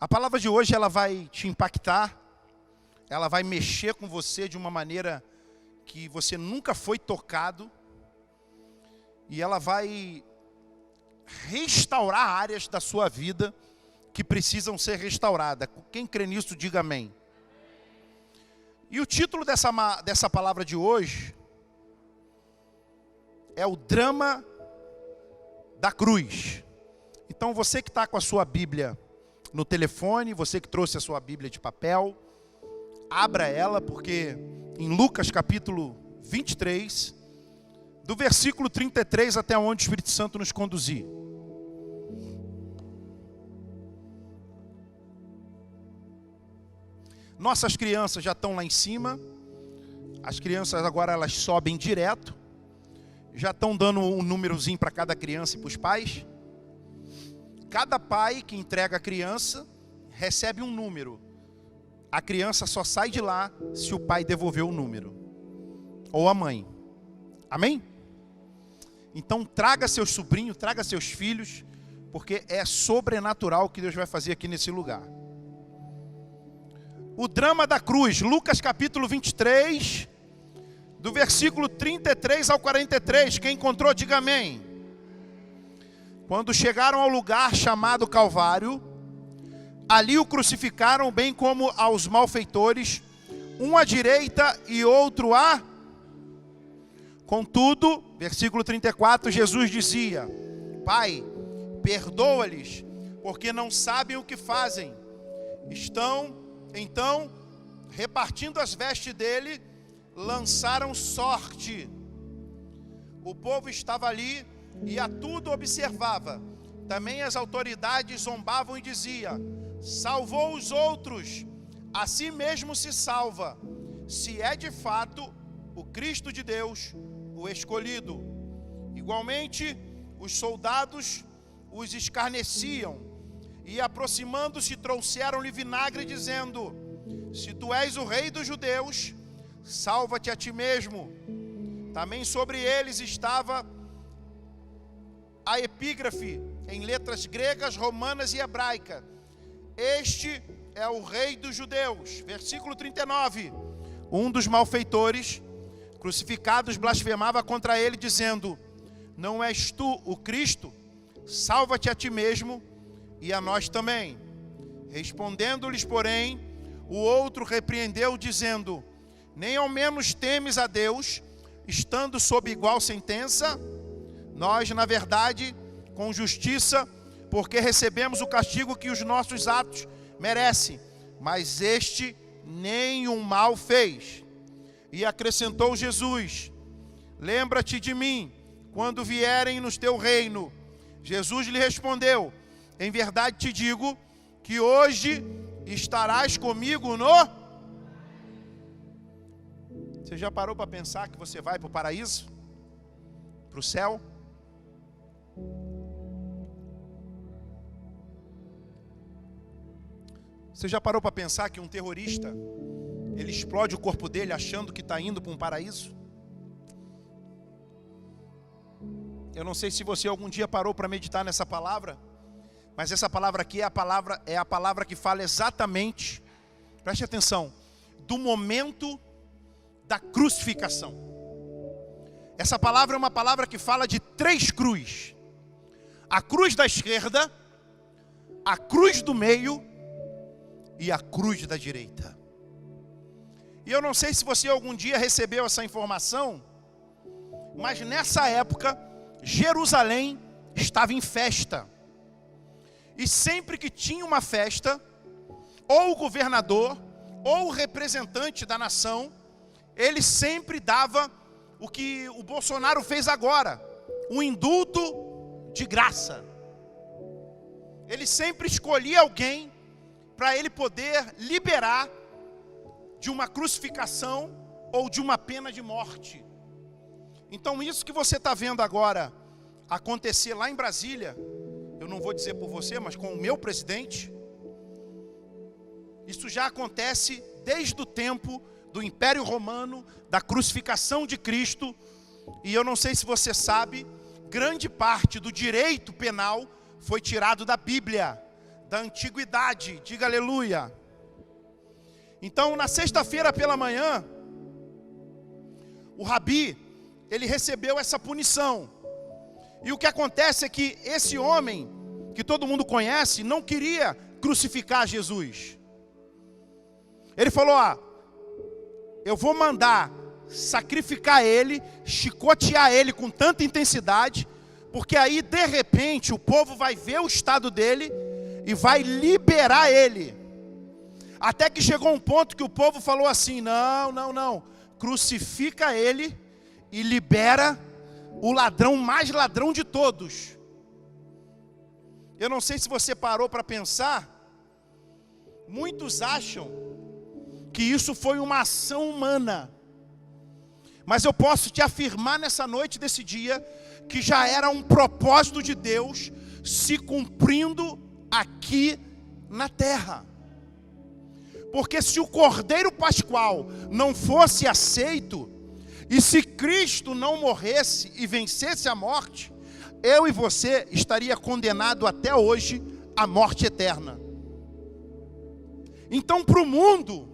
A palavra de hoje ela vai te impactar, ela vai mexer com você de uma maneira que você nunca foi tocado, e ela vai restaurar áreas da sua vida que precisam ser restauradas. Quem crê nisso, diga amém. E o título dessa palavra de hoje é o drama da cruz. Então você que está com a sua Bíblia no telefone, você que trouxe a sua Bíblia de papel, abra ela, porque em Lucas capítulo 23, do versículo 33 até onde o Espírito Santo nos conduzir. Nossas crianças já estão lá em cima. As crianças agora elas sobem direto. Já estão dando um númerozinho para cada criança e para os pais. Cada pai que entrega a criança recebe um número. A criança só sai de lá se o pai devolver o número. Ou a mãe. Amém? Então traga seus sobrinhos, traga seus filhos, porque é sobrenatural o que Deus vai fazer aqui nesse lugar. O drama da cruz, Lucas capítulo 23, do versículo 33 ao 43. Quem encontrou, diga amém. Quando chegaram ao lugar chamado Calvário, ali o crucificaram, bem como aos malfeitores, um à direita e outro à. Contudo, versículo 34, Jesus dizia: Pai, perdoa-lhes, porque não sabem o que fazem. Estão, então, repartindo as vestes dele, lançaram sorte. O povo estava ali e a tudo observava. Também as autoridades zombavam e diziam: salvou os outros, a si mesmo se salva, se é de fato o Cristo de Deus, o escolhido. Igualmente, os soldados os escarneciam e, aproximando-se, trouxeram-lhe vinagre, dizendo: se tu és o rei dos judeus, salva-te a ti mesmo. Também sobre eles estava a epígrafe em letras gregas, romanas e hebraicas: este é o rei dos judeus. Versículo 39. Um dos malfeitores crucificados blasfemava contra ele, dizendo: não és tu o Cristo? Salva-te a ti mesmo e a nós também. Respondendo-lhes, porém, o outro repreendeu, dizendo: nem ao menos temes a Deus, estando sob igual sentença? Nós, na verdade, com justiça, porque recebemos o castigo que os nossos atos merecem, mas este nenhum mal fez. E acrescentou Jesus: lembra-te de mim, quando vierem no teu reino. Jesus lhe respondeu: em verdade te digo, que hoje estarás comigo no... Você já parou para pensar que você vai para o paraíso? Para o céu? Você já parou para pensar que um terrorista, ele explode o corpo dele achando que está indo para um paraíso? Eu não sei se você algum dia parou para meditar nessa palavra, mas essa palavra aqui é a palavra que fala exatamente, preste atenção, do momento da crucificação. Essa palavra é uma palavra que fala de 3 cruzes: a cruz da esquerda, a cruz do meio e a cruz da direita. E eu não sei se você algum dia recebeu essa informação, mas nessa época Jerusalém estava em festa. E sempre que tinha uma festa, ou o governador, ou o representante da nação, ele sempre dava o que o Bolsonaro fez agora, um indulto de graça. Ele sempre escolhia alguém para ele poder liberar de uma crucificação ou de uma pena de morte. Então isso que você está vendo agora acontecer lá em Brasília, eu não vou dizer por você, mas com o meu presidente, isso já acontece desde o tempo do Império Romano, da crucificação de Cristo. E eu não sei se você sabe, grande parte do direito penal foi tirado da Bíblia. da antiguidade. Diga aleluia. Então, na sexta-feira pela manhã, o Rabi, ele recebeu essa punição. E o que acontece é que esse homem, que todo mundo conhece, não queria crucificar Jesus. Ele falou, eu vou mandar sacrificar ele, chicotear ele com tanta intensidade, porque aí de repente o povo vai ver o estado dele e vai liberar ele. Até que chegou um ponto que o povo falou assim, não, crucifica ele e libera o ladrão mais ladrão de todos. Eu não sei se você parou para pensar, muitos acham que isso foi uma ação humana, mas eu posso te afirmar nessa noite desse dia, que já era um propósito de Deus se cumprindo aqui na terra. Porque se o Cordeiro Pascual não fosse aceito, e se Cristo não morresse e vencesse a morte, eu e você estaria condenado até hoje à morte eterna. Então, para o mundo,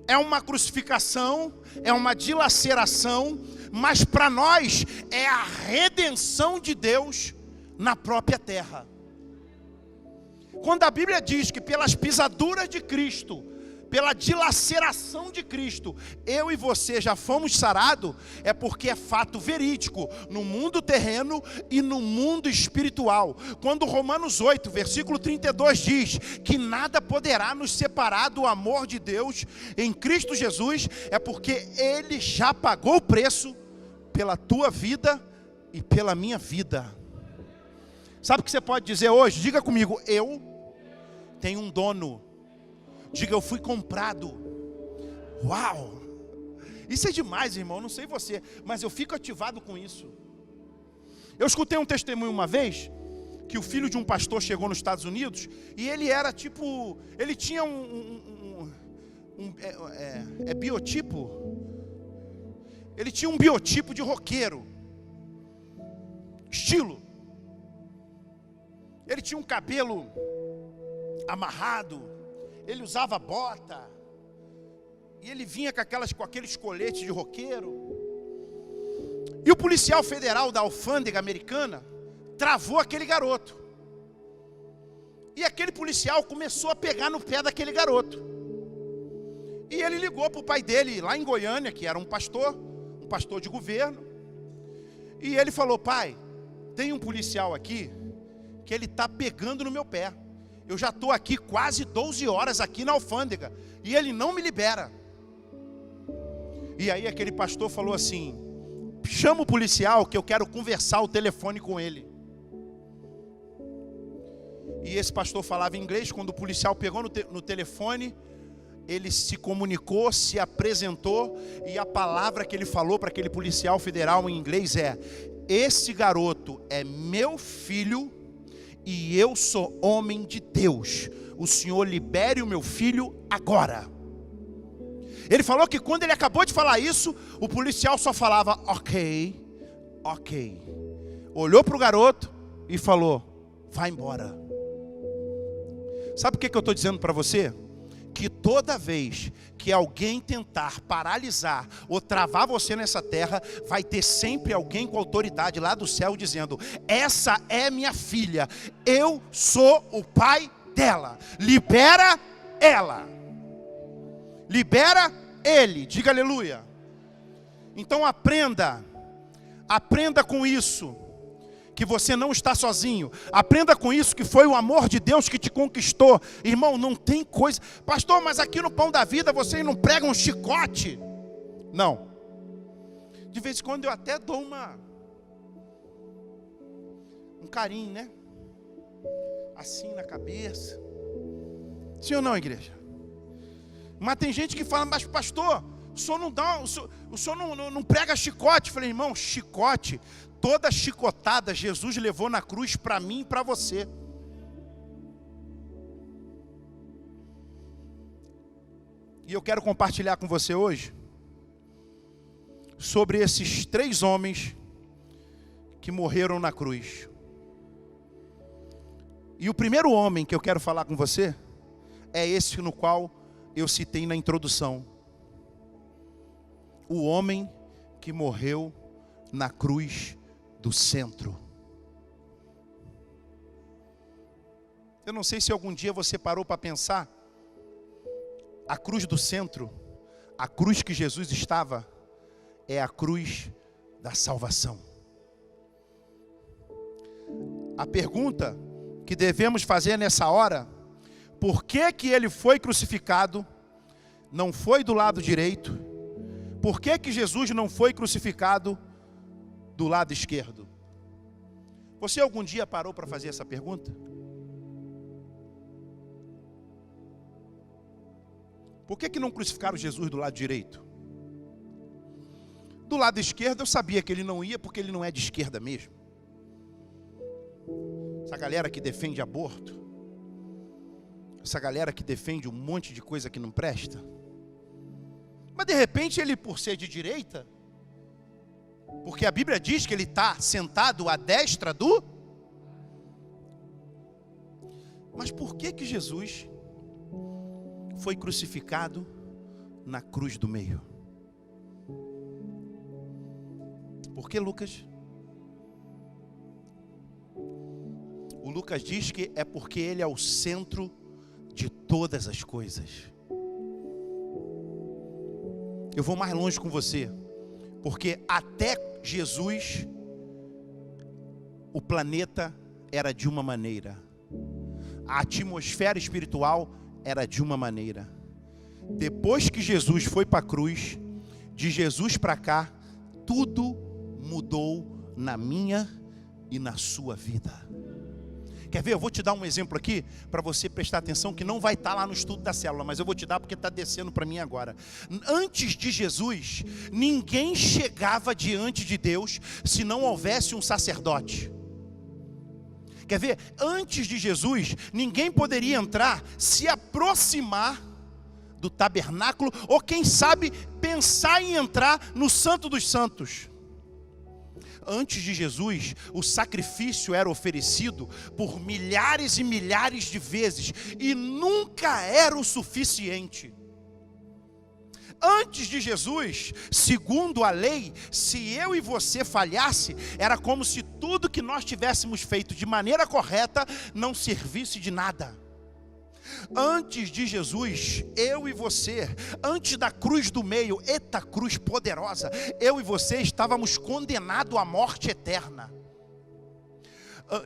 é uma crucificação, é uma dilaceração, mas para nós é a redenção de Deus na própria terra. Quando a Bíblia diz que pelas pisaduras de Cristo, pela dilaceração de Cristo, eu e você já fomos sarados, é porque é fato verídico, no mundo terreno e no mundo espiritual. Quando Romanos 8, versículo 32 diz que nada poderá nos separar do amor de Deus em Cristo Jesus, é porque Ele já pagou o preço pela tua vida e pela minha vida. Sabe o que você pode dizer hoje? Diga comigo, eu tenho um dono. Diga, eu fui comprado. Uau! Isso é demais, irmão, não sei você, mas eu fico ativado com isso. Eu escutei um testemunho uma vez, que o filho de um pastor chegou nos Estados Unidos, e ele era tipo, ele tinha biotipo, ele tinha um biotipo de roqueiro, estilo. Ele tinha um cabelo amarrado, ele usava bota, e ele vinha com aqueles coletes de roqueiro. E o policial federal da alfândega americana travou aquele garoto. E aquele policial começou a pegar no pé daquele garoto. E ele ligou para o pai dele, lá em Goiânia, que era um pastor de governo. E ele falou, pai, tem um policial aqui, que ele está pegando no meu pé. Eu já estou aqui quase 12 horas aqui na alfândega, e ele não me libera. E aí aquele pastor falou assim, chama o policial que eu quero conversar ao telefone com ele. E esse pastor falava inglês. Quando o policial pegou no telefone, ele se comunicou, se apresentou, e a palavra que ele falou para aquele policial federal em inglês é: esse garoto é meu filho e eu sou homem de Deus. O Senhor libere o meu filho agora. Ele falou que quando ele acabou de falar isso, o policial só falava ok. Olhou para o garoto e falou, vai embora. Sabe o que eu estou dizendo para você? Que toda vez que alguém tentar paralisar ou travar você nessa terra, vai ter sempre alguém com autoridade lá do céu dizendo, essa é minha filha, eu sou o pai dela, libera ela, libera ele, diga aleluia. Então aprenda com isso, que você não está sozinho. Aprenda com isso, que foi o amor de Deus que te conquistou. Irmão, não tem coisa, pastor, mas aqui no Pão da Vida vocês não pregam um chicote? Não. De vez em quando eu até dou um carinho, né? Assim na cabeça. Sim ou não, igreja? Mas tem gente que fala, mas pastor, o senhor não prega chicote. Eu falei, irmão, chicote, toda chicotada Jesus levou na cruz para mim e para você. E eu quero compartilhar com você hoje sobre esses 3 homens que morreram na cruz. E o primeiro homem que eu quero falar com você é esse no qual eu citei na introdução. O homem que morreu na cruz do centro. Eu não sei se algum dia você parou para pensar, a cruz do centro, a cruz que Jesus estava, é a cruz da salvação. A pergunta que devemos fazer nessa hora: por que que ele foi crucificado, não foi do lado direito? Por que que Jesus não foi crucificado do lado esquerdo? Você algum dia parou para fazer essa pergunta? Por que que não crucificaram Jesus do lado direito? Do lado esquerdo eu sabia que ele não ia, porque ele não é de esquerda mesmo. Essa galera que defende aborto, essa galera que defende um monte de coisa que não presta. Mas de repente ele, por ser de direita, porque a Bíblia diz que ele está sentado à destra do... Mas por que que Jesus foi crucificado na cruz do meio? Por que, Lucas? O Lucas diz que é porque ele é o centro de todas as coisas. Eu vou mais longe com você, porque até Jesus, o planeta era de uma maneira, a atmosfera espiritual era de uma maneira. Depois que Jesus foi para a cruz, de Jesus para cá, tudo mudou na minha e na sua vida. Quer ver? Eu vou te dar um exemplo aqui, para você prestar atenção, que não vai estar lá no estudo da célula, mas eu vou te dar porque está descendo para mim agora. Antes de Jesus, ninguém chegava diante de Deus se não houvesse um sacerdote. Quer ver? Antes de Jesus, ninguém poderia entrar, se aproximar do tabernáculo, ou quem sabe, pensar em entrar no Santo dos Santos. Antes de Jesus, o sacrifício era oferecido por milhares e milhares de vezes, e nunca era o suficiente. Antes de Jesus, segundo a lei, se eu e você falhasse, era como se tudo que nós tivéssemos feito de maneira correta não servisse de nada. Antes de Jesus, eu e você, antes da cruz do meio, eita cruz poderosa, eu e você estávamos condenados à morte eterna.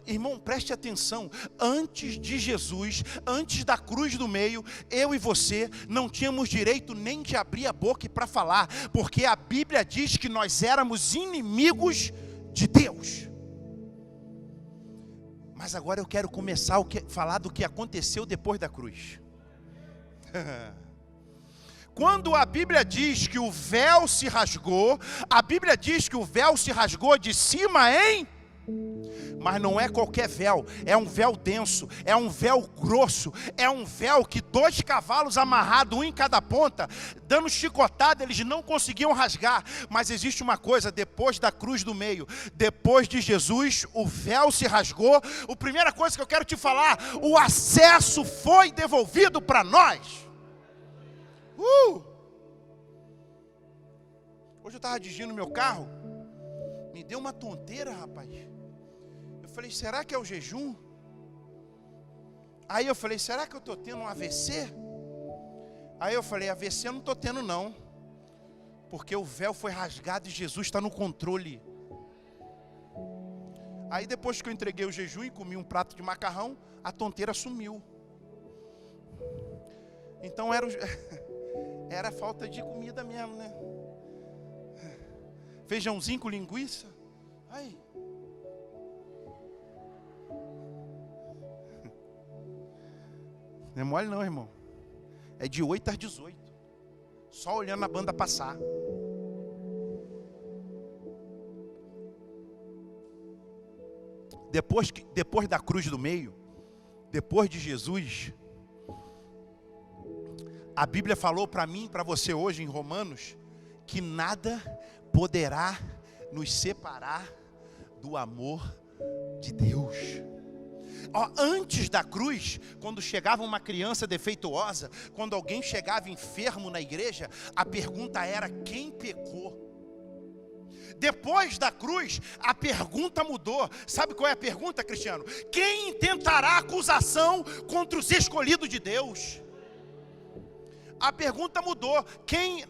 Irmão, preste atenção, antes de Jesus, antes da cruz do meio, eu e você não tínhamos direito nem de abrir a boca para falar, porque a Bíblia diz que nós éramos inimigos de Deus. Mas agora eu quero começar a falar do que aconteceu depois da cruz. Quando a Bíblia diz que o véu se rasgou, a Bíblia diz que o véu se rasgou de cima em... Mas não é qualquer véu, é um véu denso, é um véu grosso, é um véu que 2 cavalos amarrados, um em cada ponta, dando chicotada, eles não conseguiam rasgar. Mas existe uma coisa, depois da cruz do meio, depois de Jesus, o véu se rasgou. A primeira coisa que eu quero te falar, o acesso foi devolvido para nós. Hoje eu estava dirigindo meu carro, me deu uma tonteira, rapaz. Eu falei, será que é o jejum? Aí eu falei, será que eu estou tendo um AVC? Aí eu falei, AVC eu não estou tendo não, porque o véu foi rasgado e Jesus está no controle. Aí depois que eu entreguei o jejum e comi um prato de macarrão, a tonteira sumiu. Então era falta de comida mesmo, né? Feijãozinho com linguiça. Aí. Não é mole não, irmão. É de 8 às 18. Só olhando a banda passar. Depois da cruz do meio, depois de Jesus, a Bíblia falou para mim e para você hoje em Romanos, que nada poderá nos separar do amor de Deus. Antes da cruz, quando chegava uma criança defeituosa, quando alguém chegava enfermo na igreja, a pergunta era: quem pecou? Depois da cruz, a pergunta mudou. Sabe qual é a pergunta, Cristiano? Quem intentará acusação contra os escolhidos de Deus? A pergunta mudou.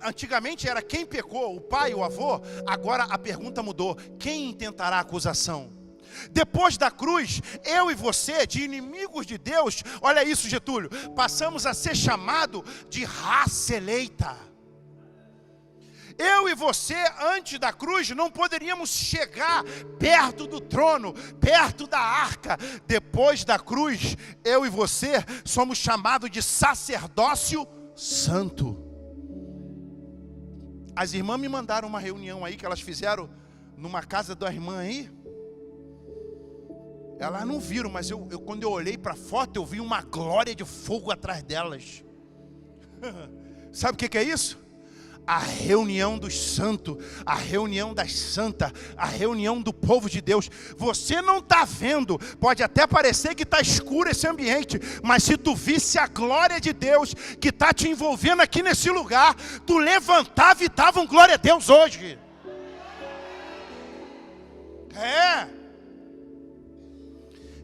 Antigamente era quem pecou, o pai, o avô. Agora a pergunta mudou: quem intentará acusação? Depois da cruz, eu e você, de inimigos de Deus, olha isso, Getúlio, passamos a ser chamado de raça eleita. Eu e você, antes da cruz, não poderíamos chegar perto do trono, perto da arca. Depois da cruz, eu e você somos chamados de sacerdócio santo. As irmãs me mandaram uma reunião aí que elas fizeram numa casa da irmã aí. Elas não viram, mas quando eu olhei para a foto, eu vi uma glória de fogo atrás delas. Sabe o que é isso? A reunião dos santos, a reunião das santas, a reunião do povo de Deus. Você não está vendo, pode até parecer que está escuro esse ambiente, mas se tu visse a glória de Deus que está te envolvendo aqui nesse lugar, tu levantava e dava um glória a Deus hoje.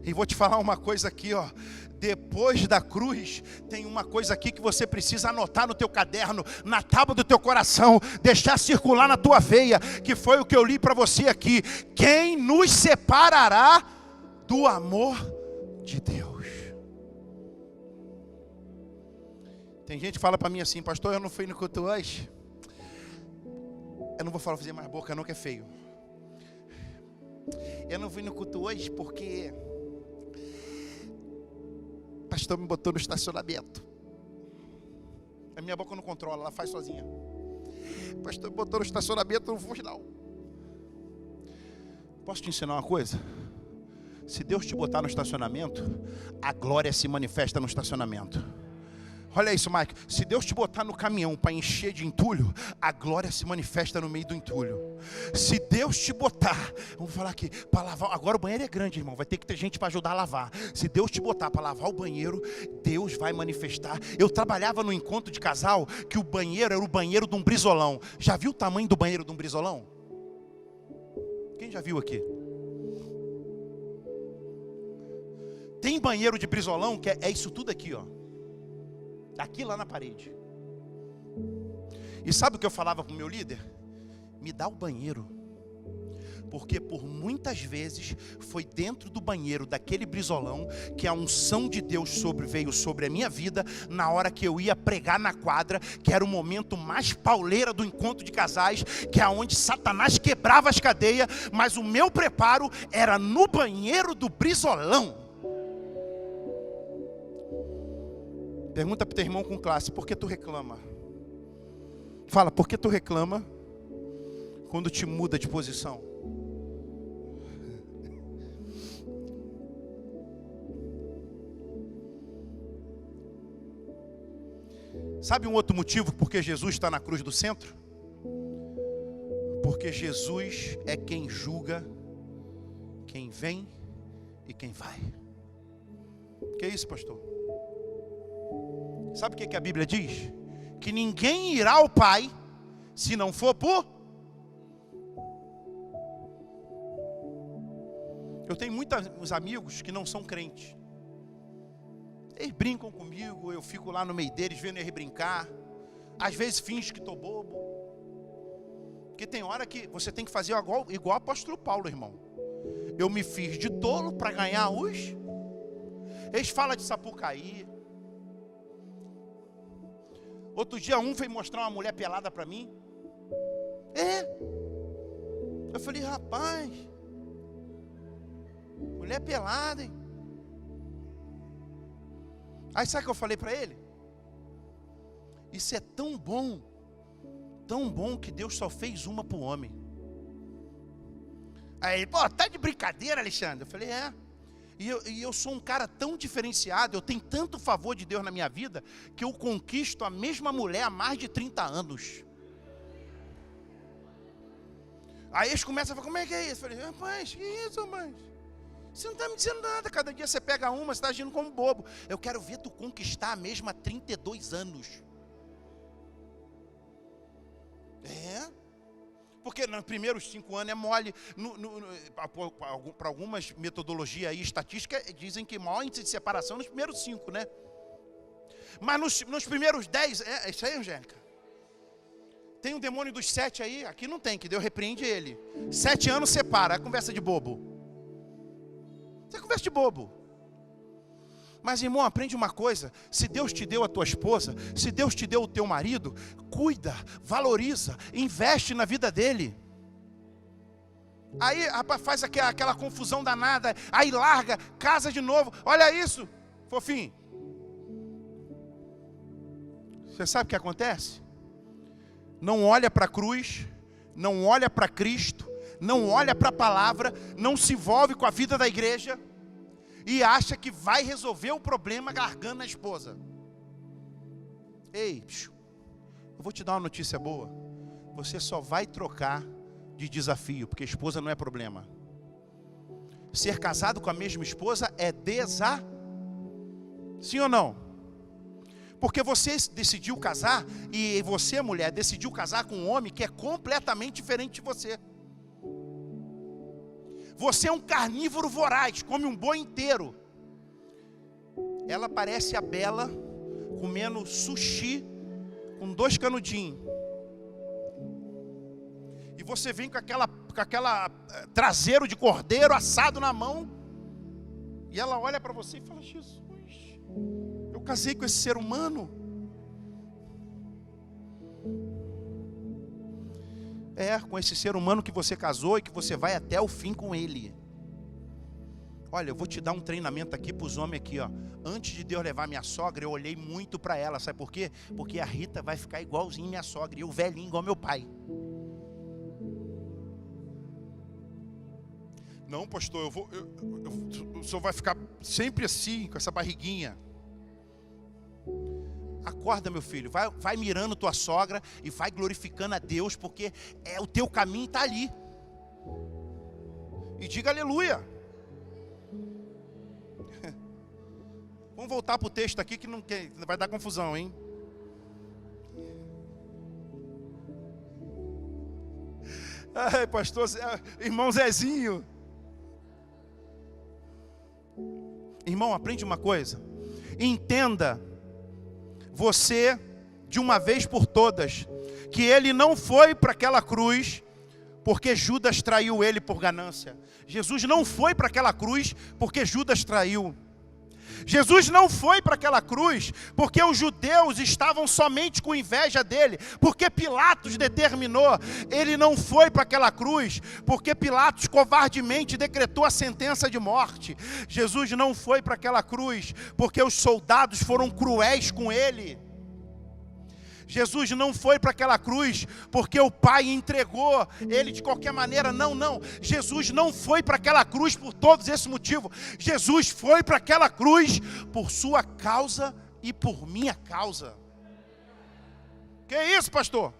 E vou te falar uma coisa aqui, ó. Depois da cruz, tem uma coisa aqui que você precisa anotar no teu caderno, na tábua do teu coração, deixar circular na tua veia, que foi o que eu li para você aqui. Quem nos separará do amor de Deus? Tem gente que fala para mim assim: pastor, eu não fui no culto hoje. Eu não vou fazer mais boca não, que é feio. Eu não fui no culto hoje porque o pastor me botou no estacionamento. A minha boca não controla, ela faz sozinha. O pastor me botou no estacionamento, eu não fui não. Posso te ensinar uma coisa? Se Deus te botar no estacionamento, a glória se manifesta no estacionamento. Olha isso, Mike. Se Deus te botar no caminhão para encher de entulho, a glória se manifesta no meio do entulho. Se Deus te botar, vamos falar aqui, para lavar. Agora o banheiro é grande, irmão. Vai ter que ter gente para ajudar a lavar. Se Deus te botar para lavar o banheiro, Deus vai manifestar. Eu trabalhava no encontro de casal que o banheiro era o banheiro de um brizolão. Já viu o tamanho do banheiro de um brizolão? Quem já viu aqui? Tem banheiro de brizolão que é isso tudo aqui, ó. Aqui lá na parede. E sabe o que eu falava para o meu líder? Me dá o banheiro. Porque por muitas vezes foi dentro do banheiro daquele brizolão que a unção de Deus veio sobre a minha vida na hora que eu ia pregar na quadra, que era o momento mais pauleira do encontro de casais, que é onde Satanás quebrava as cadeias, mas o meu preparo era no banheiro do brizolão. Pergunta para o teu irmão com classe: por que tu reclama? Fala, por que tu reclama quando te muda de posição? Sabe um outro motivo porque Jesus está na cruz do centro? Porque Jesus é quem julga quem vem e quem vai. Que é isso, pastor? Sabe o que a Bíblia diz? Que ninguém irá ao Pai se não for por... Eu tenho muitos amigos que não são crentes. Eles brincam comigo, eu fico lá no meio deles vendo eles brincar. Às vezes finge que estou bobo. Porque tem hora que você tem que fazer igual o apóstolo Paulo, irmão. Eu me fiz de tolo para ganhar os... Eles falam de Sapucaí. Outro dia um veio mostrar uma mulher pelada para mim. Eu falei, rapaz, mulher pelada, hein? Aí sabe o que eu falei para ele? Isso é tão bom que Deus só fez uma para o homem. Aí ele, pô, tá de brincadeira, Alexandre? Eu falei, E eu sou um cara tão diferenciado, eu tenho tanto favor de Deus na minha vida, que eu conquisto a mesma mulher há mais de 30 anos. Aí eles começam a falar, como é que é isso? Eu falei, rapaz, que isso, rapaz? Você não está me dizendo nada, cada dia você pega uma, você está agindo como bobo. Eu quero ver tu conquistar a mesma há 32 anos. Porque nos primeiros 5 anos é mole. Para algumas metodologias aí, estatísticas, dizem que maior índice de separação nos primeiros 5, né? Mas nos primeiros 10, é isso aí, Angélica? Tem um demônio dos 7 aí, aqui não tem, que Deus repreende ele. 7 anos separa, é conversa de bobo. Isso é conversa de bobo. Mas, irmão, aprende uma coisa: se Deus te deu a tua esposa, se Deus te deu o teu marido, cuida, valoriza, investe na vida dele. Aí, rapaz, faz aquela confusão danada, aí larga, casa de novo. Olha isso, fofinho. Você sabe o que acontece? Não olha para a cruz, não olha para Cristo, não olha para a palavra, não se envolve com a vida da igreja e acha que vai resolver o problema largando a esposa. Ei, eu vou te dar uma notícia boa. Você só vai trocar de desafio, porque esposa não é problema. Ser casado com a mesma esposa é Sim ou não? Porque você decidiu casar, e você, mulher, decidiu casar com um homem que é completamente diferente de você. Você é um carnívoro voraz, come um boi inteiro. Ela parece a Bela comendo sushi com 2 canudinhos. E você vem com aquela traseiro de cordeiro assado na mão. E ela olha para você e fala: Jesus, eu casei com esse ser humano. Com esse ser humano que você casou e que você vai até o fim com ele. Olha, eu vou te dar um treinamento aqui para os homens aqui, ó. Antes de Deus levar minha sogra, eu olhei muito para ela, sabe por quê? Porque a Rita vai ficar igualzinho minha sogra, e eu velhinho igual meu pai. Não, pastor, o senhor vai ficar sempre assim, com essa barriguinha. Acorda, meu filho, vai mirando tua sogra e vai glorificando a Deus, porque o teu caminho está ali. E diga aleluia. Vamos voltar para o texto aqui que não vai dar confusão, hein? Ai, pastor, irmão Zezinho. Irmão, aprende uma coisa. Entenda, você, de uma vez por todas, que ele não foi para aquela cruz porque Judas traiu ele por ganância. Jesus não foi para aquela cruz porque Judas traiu. Jesus não foi para aquela cruz porque os judeus estavam somente com inveja dele, porque Pilatos determinou. Ele não foi para aquela cruz porque Pilatos covardemente decretou a sentença de morte. Jesus não foi para aquela cruz porque os soldados foram cruéis com ele. Jesus não foi para aquela cruz porque o Pai entregou ele de qualquer maneira. Não. Jesus não foi para aquela cruz por todos esses motivos. Jesus foi para aquela cruz por sua causa e por minha causa. Que isso, pastor?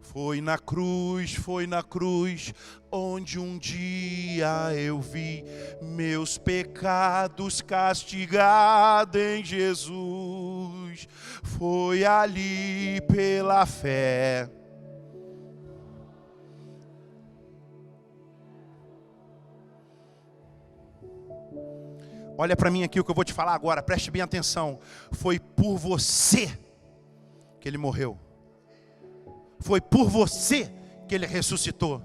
Foi na cruz, onde um dia eu vi meus pecados castigados em Jesus. Foi ali pela fé. Olha para mim aqui o que eu vou te falar agora, preste bem atenção. Foi por você que ele morreu. Foi por você que ele ressuscitou.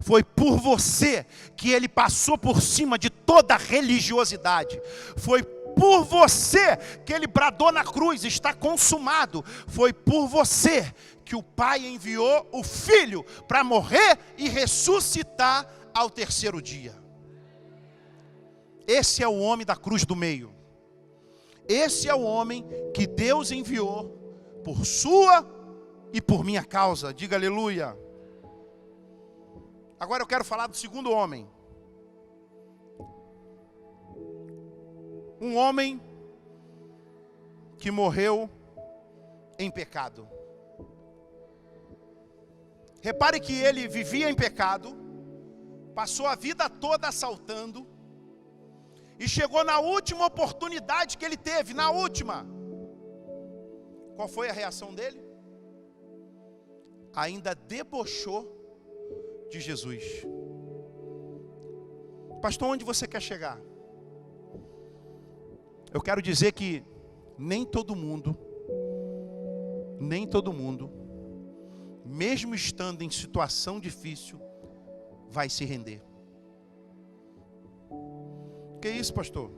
Foi por você que ele passou por cima de toda a religiosidade. Foi por você que ele bradou na cruz: está consumado. Foi por você que o Pai enviou o Filho para morrer e ressuscitar ao 3º dia. Esse é o homem da cruz do meio. Esse é o homem que Deus enviou por sua e por minha causa. Diga aleluia. Agora eu quero falar do segundo homem. Um homem que morreu em pecado. Repare que ele vivia em pecado, passou a vida toda assaltando, e chegou na última oportunidade que ele teve, na última. Qual foi a reação dele? Ainda debochou de Jesus. Pastor, onde você quer chegar? Eu quero dizer que nem todo mundo, mesmo estando em situação difícil, vai se render. Que isso, pastor?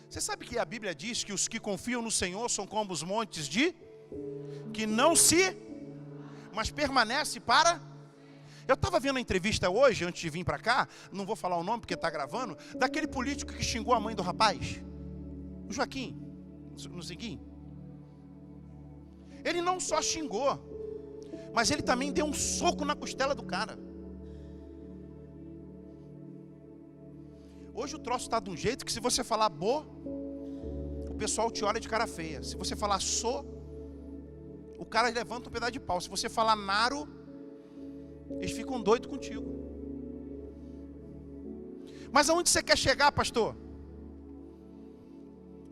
Você sabe que a Bíblia diz que os que confiam no Senhor são como os montes que não se, mas permanece para. Eu estava vendo a entrevista hoje, antes de vir para cá, não vou falar o nome porque está gravando, daquele político que xingou a mãe do rapaz, o Joaquim, no Ziguinho. Ele não só xingou, mas ele também deu um soco na costela do cara. Hoje o troço está de um jeito que se você falar bo, o pessoal te olha de cara feia. Se você falar so, o cara levanta um pedaço de pau. Se você falar naro, eles ficam doidos contigo. Mas aonde você quer chegar, pastor?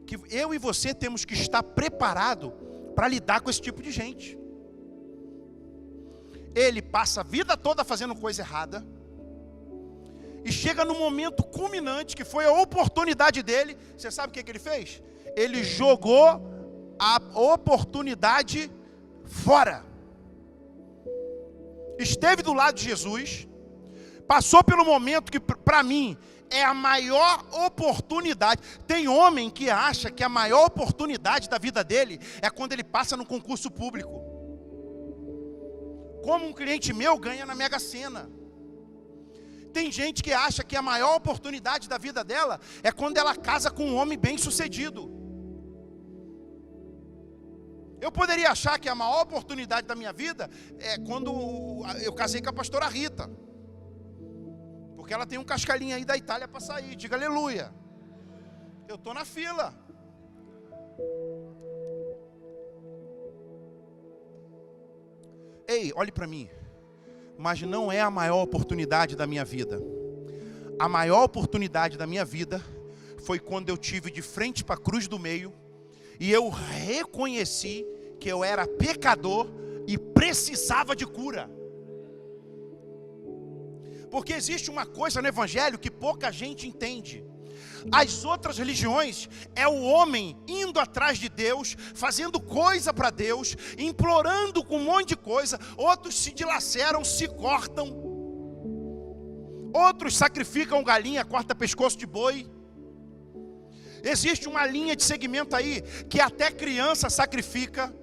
Que eu e você temos que estar preparado para lidar com esse tipo de gente. Ele passa a vida toda fazendo coisa errada, e chega no momento culminante, que foi a oportunidade dele. Você sabe o que ele fez? Ele jogou a oportunidade fora. Esteve do lado de Jesus, passou pelo momento que para mim é a maior oportunidade. Tem homem que acha que a maior oportunidade da vida dele é quando ele passa no concurso público. Como um cliente meu ganha na Mega Sena. Tem gente que acha que a maior oportunidade da vida dela é quando ela casa com um homem bem sucedido. Eu poderia achar que a maior oportunidade da minha vida é quando eu casei com a pastora Rita, porque ela tem um cascalinho aí da Itália para sair. Diga aleluia. Eu estou na fila. Ei, olhe para mim. Mas não é a maior oportunidade da minha vida. A maior oportunidade da minha vida foi quando eu tive de frente para a cruz do meio e eu reconheci que eu era pecador e precisava de cura. Porque existe uma coisa no Evangelho que pouca gente entende. As outras religiões é o homem indo atrás de Deus, fazendo coisa para Deus, implorando com um monte de coisa. Outros se dilaceram, se cortam. Outros sacrificam galinha, corta pescoço de boi. Existe uma linha de segmento aí que até criança sacrifica.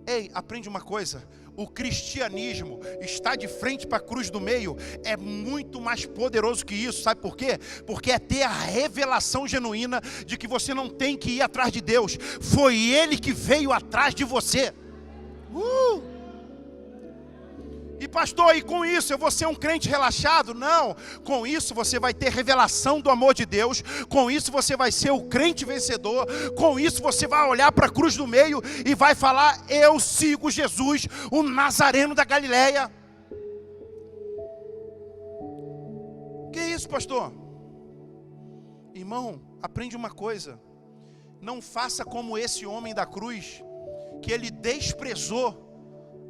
Ei, aprende uma coisa. O cristianismo está de frente para a cruz do meio, é muito mais poderoso que isso. Sabe por quê? Porque é ter a revelação genuína de que você não tem que ir atrás de Deus. Foi Ele que veio atrás de você. E pastor, e com isso eu vou ser um crente relaxado? Não, com isso você vai ter revelação do amor de Deus. Com isso você vai ser o crente vencedor. Com isso você vai olhar para a cruz do meio e vai falar: eu sigo Jesus, o Nazareno da Galileia. Que isso, pastor? Irmão, aprende uma coisa. Não faça como esse homem da cruz, que ele desprezou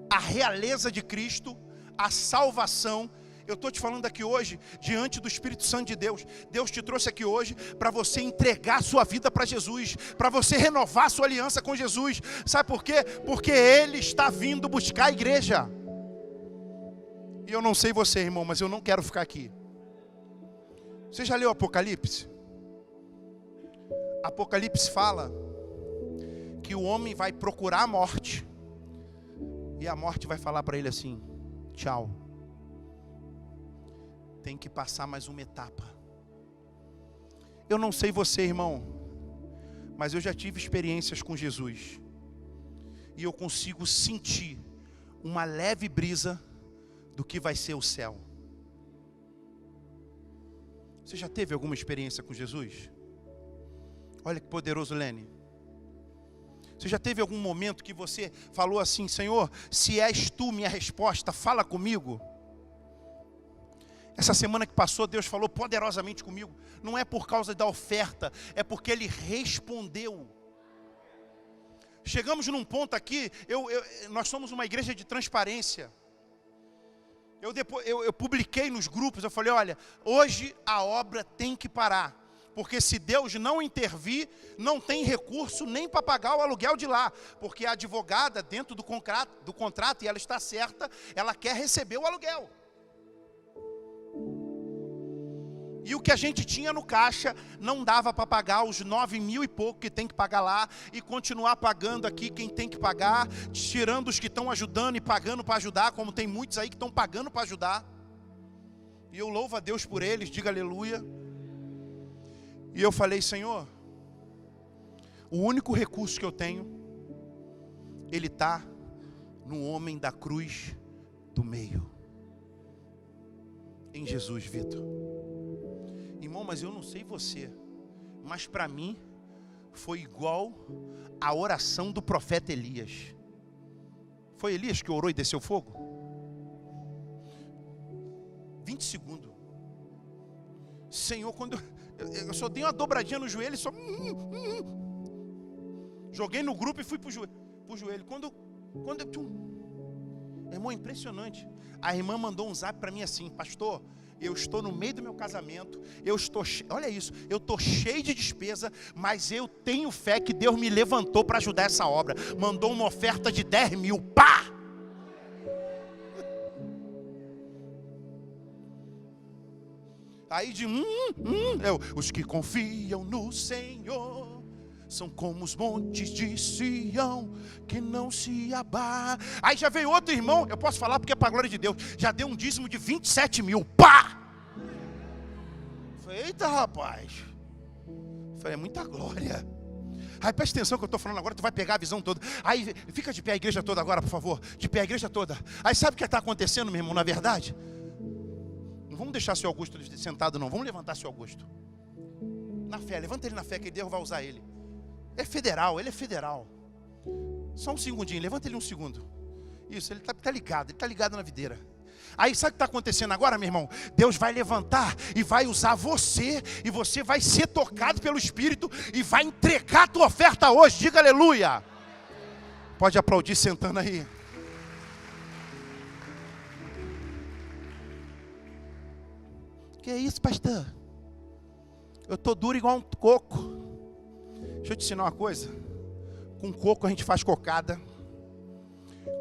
a realeza de Cristo, a salvação. Eu estou te falando aqui hoje, diante do Espírito Santo de Deus. Deus te trouxe aqui hoje para você entregar a sua vida para Jesus, para você renovar a sua aliança com Jesus. Sabe por quê? Porque Ele está vindo buscar a igreja. E eu não sei você, irmão, mas eu não quero ficar aqui. Você já leu Apocalipse? Apocalipse fala que o homem vai procurar a morte, e a morte vai falar para ele assim: tchau. Tem que passar mais uma etapa. Eu não sei você, irmão, mas eu já tive experiências com Jesus. E eu consigo sentir uma leve brisa do que vai ser o céu. Você já teve alguma experiência com Jesus? Olha que poderoso, Lene. Você já teve algum momento que você falou assim: Senhor, se és tu minha resposta, fala comigo? Essa semana que passou, Deus falou poderosamente comigo. Não é por causa da oferta, é porque Ele respondeu. Chegamos num ponto aqui, nós somos uma igreja de transparência. Eu publiquei nos grupos, eu falei: olha, hoje a obra tem que parar. Porque se Deus não intervir, não tem recurso nem para pagar o aluguel de lá. Porque a advogada, dentro do contrato, e ela está certa, ela quer receber o aluguel. E o que a gente tinha no caixa não dava para pagar os 9.000 e pouco que tem que pagar lá, e continuar pagando aqui quem tem que pagar, tirando os que estão ajudando e pagando para ajudar, como tem muitos aí que estão pagando para ajudar. E eu louvo a Deus por eles, diga aleluia. E eu falei: Senhor, o único recurso que eu tenho, ele está no homem da cruz do meio, em Jesus, Vitor. Irmão, mas eu não sei você, mas para mim foi igual a oração do profeta Elias. Foi Elias que orou e desceu fogo? 20 segundos. Senhor, quando eu só dei uma dobradinha no joelho, só joguei no grupo e fui pro joelho. Quando irmão, impressionante. A irmã mandou um zap para mim assim: pastor, eu estou no meio do meu casamento, olha isso, eu estou cheio de despesa, mas eu tenho fé que Deus me levantou para ajudar essa obra. Mandou uma oferta de 10.000, pá! Aí os que confiam no Senhor são como os montes de Sião, que não se abalam. Aí já veio outro irmão, eu posso falar porque é para a glória de Deus, já deu um dízimo de 27.000, pá! Falei: eita, rapaz. Falei: é muita glória. Aí presta atenção que eu estou falando agora, tu vai pegar a visão toda. Aí fica de pé a igreja toda agora, por favor. De pé a igreja toda. Aí sabe o que está acontecendo, meu irmão, na verdade? Não vamos deixar seu Augusto sentado, não. Vamos levantar seu Augusto. Na fé, levanta ele na fé que Deus vai usar ele. É federal, ele é federal. Só um segundinho, levanta ele um segundo. Isso, ele está ligado, ele está ligado na videira. Aí sabe o que está acontecendo agora, meu irmão? Deus vai levantar e vai usar você, e você vai ser tocado pelo Espírito e vai entregar a tua oferta hoje. Diga aleluia. Pode aplaudir sentando aí. Que é isso, pastor? Eu estou duro igual um coco. Deixa eu te ensinar uma coisa. Com coco a gente faz cocada.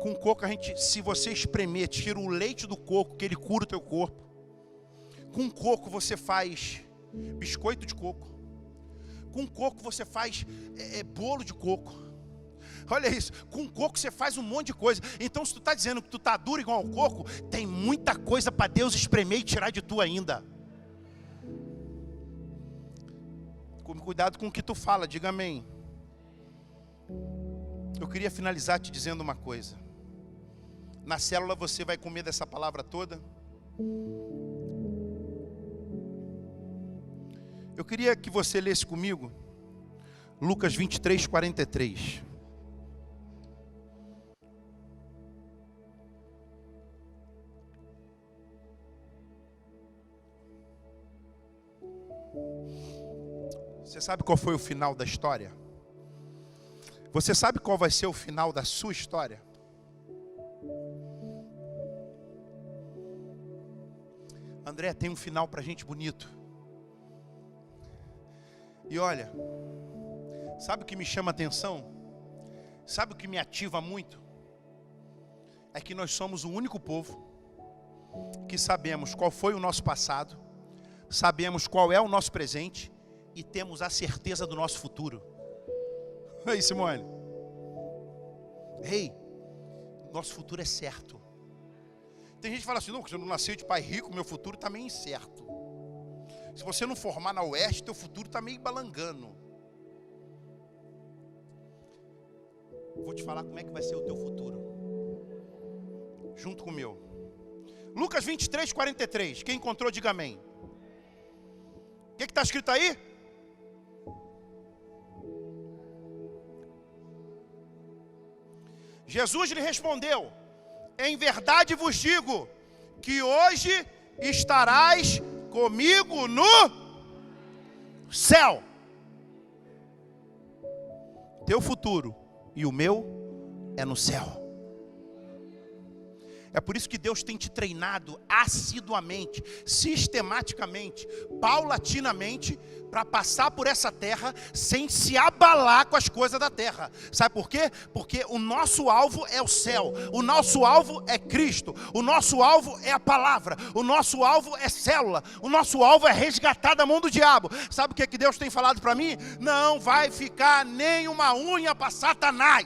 Com coco a gente, se você espremer, tira o leite do coco, que ele cura o teu corpo. Com coco você faz biscoito de coco. Com coco você faz bolo de coco. Olha isso, com coco você faz um monte de coisa. Então se tu está dizendo que tu está duro igual ao coco, tem muita coisa para Deus espremer e tirar de tu ainda. Cuidado com o que tu fala, diga amém. Eu queria finalizar te dizendo uma coisa. Na célula você vai comer dessa palavra toda. Eu queria que você lesse comigo Lucas 23, 43. Você sabe qual foi o final da história? Você sabe qual vai ser o final da sua história? André, tem um final pra gente bonito. E olha, sabe o que me chama a atenção? Sabe o que me ativa muito? É que nós somos o único povo que sabemos qual foi o nosso passado, sabemos qual é o nosso presente e temos a certeza do nosso futuro. Ei, Simone. Ei, nosso futuro é certo. Tem gente que fala assim: não, porque eu não nasci de pai rico, meu futuro está meio incerto. Se você não formar na Oeste, teu futuro está meio balangando. Vou te falar como é que vai ser o teu futuro, junto com o meu. Lucas 23, 43. Quem encontrou, diga amém. O que está escrito aí? Jesus lhe respondeu: em verdade vos digo, que hoje estarás comigo no céu. Teu futuro e o meu é no céu. É por isso que Deus tem te treinado assiduamente, sistematicamente, paulatinamente, para passar por essa terra sem se abalar com as coisas da terra. Sabe por quê? Porque o nosso alvo é o céu, o nosso alvo é Cristo, o nosso alvo é a palavra, o nosso alvo é célula, o nosso alvo é resgatar da mão do diabo. Sabe o que Deus tem falado para mim? Não vai ficar nem uma unha para Satanás.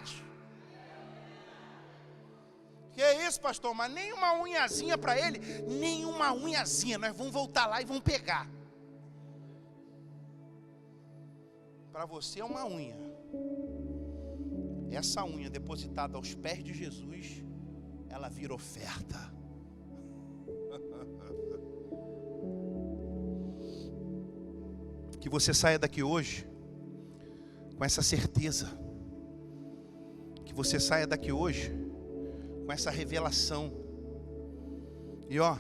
Que é isso, pastor? Mas nem uma unhazinha para ele, nem uma unhazinha. Nós vamos voltar lá e vamos pegar. Para você é uma unha. Essa unha depositada aos pés de Jesus, ela vira oferta. Que você saia daqui hoje com essa certeza. Que você saia daqui hoje com essa revelação. E ó,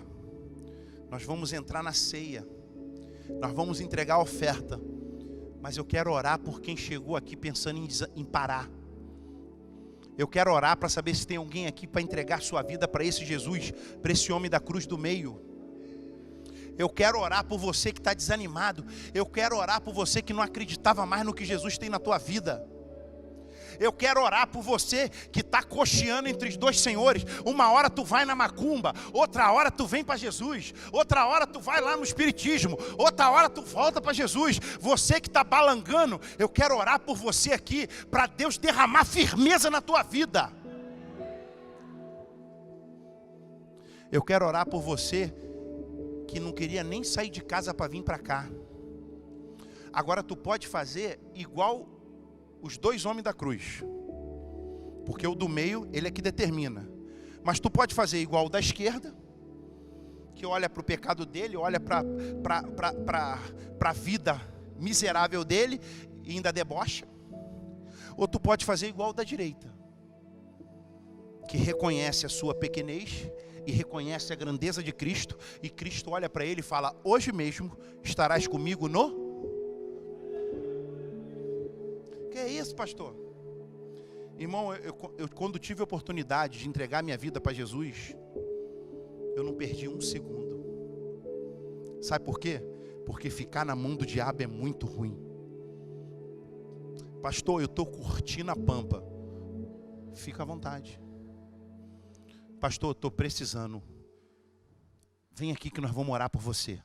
nós vamos entrar na ceia, nós vamos entregar a oferta, mas eu quero orar por quem chegou aqui pensando em parar. Eu quero orar para saber se tem alguém aqui para entregar sua vida para esse Jesus, para esse homem da cruz do meio. Eu quero orar por você que está desanimado. Eu quero orar por você que não acreditava mais no que Jesus tem na tua vida. Eu quero orar por você que está cocheando entre os dois senhores. Uma hora tu vai na macumba, outra hora tu vem para Jesus, outra hora tu vai lá no espiritismo, outra hora tu volta para Jesus. Você que está balangando, eu quero orar por você aqui, para Deus derramar firmeza na tua vida. Eu quero orar por você que não queria nem sair de casa para vir para cá. Agora tu pode fazer igual os dois homens da cruz, porque o do meio, ele é que determina. Mas tu pode fazer igual o da esquerda, que olha para o pecado dele, olha para a vida miserável dele e ainda debocha. Ou tu pode fazer igual o da direita, que reconhece a sua pequenez e reconhece a grandeza de Cristo, e Cristo olha para ele e fala: hoje mesmo estarás comigo no... Que é isso, pastor? Irmão, eu quando tive a oportunidade de entregar minha vida para Jesus, eu não perdi um segundo. Sabe por quê? Porque ficar na mão do diabo é muito ruim. Pastor, eu estou curtindo a pampa. Fica à vontade. Pastor, eu estou precisando. Vem aqui que nós vamos orar por você.